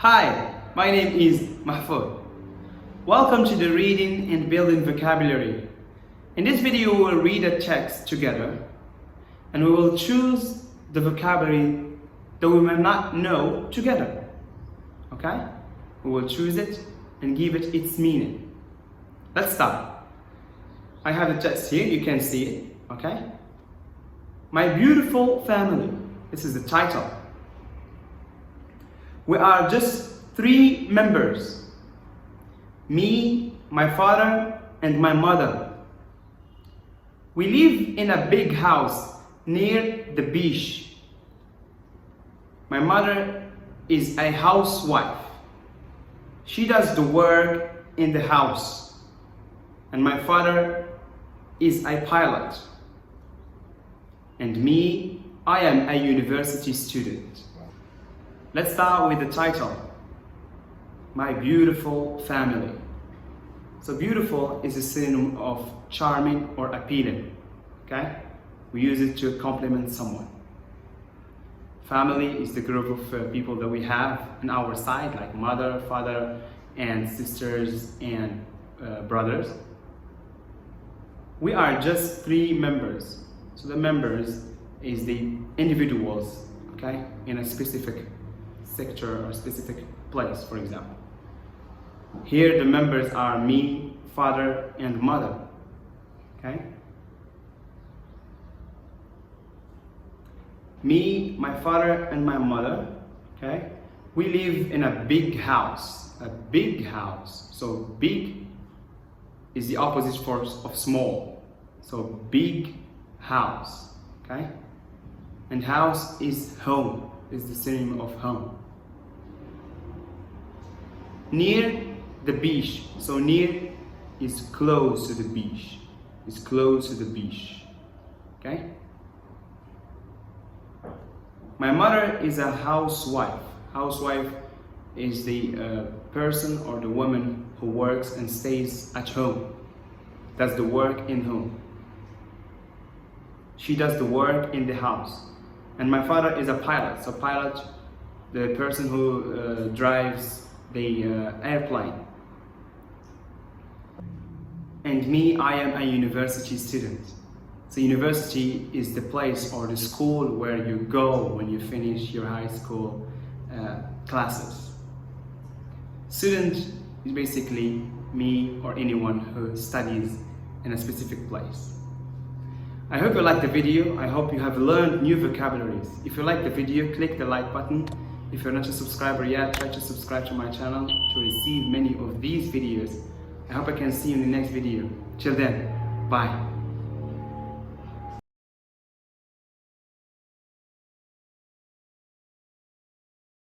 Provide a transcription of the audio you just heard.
Hi, my name is Mahfoud. Welcome to the Reading and Building Vocabulary. In this video, we will read a text together and we will choose the vocabulary that we may not know together. Okay? We will choose it and give it its meaning. Let's start. I have the text here, you can see it. Okay? My beautiful family. This is the title. We are just 3 members. Me, my father, and my mother. We live in a big house near the beach. My mother is a housewife. She does the work in the house. And my father is a pilot. And me, I am a university student. Let's start with the title. My beautiful family. So beautiful is a synonym of charming or appealing. Okay? We use it to compliment someone. Family is the group of people that we have on our side, like mother, father, and sisters and brothers. We are just 3 members. So the members is the individuals, okay, in a specific sector or specific place, for example. Here the members are me, father, and mother. Okay? Me, my father, and my mother. Okay? We live in a big house. A big house. So big is the opposite of small. So big house. Okay? And house is home. Is the synonym of home. Near the beach. So near is close to the beach. Is close to the beach. Okay? My mother is a housewife. Housewife is the person or the woman who works and stays at home. Does the work in home. She does the work in the house. And my father is a pilot. So pilot, the person who drives the airplane. And me, I am a university student. So university is the place or the school where you go when you finish your high school classes. Student is basically me or anyone who studies in a specific place. I hope you liked the video. I hope you have learned new vocabularies. If you like the video, click the like button. If you're not a subscriber yet, try to subscribe to my channel to receive many of these videos. I hope I can see you in the next video. Till then, bye.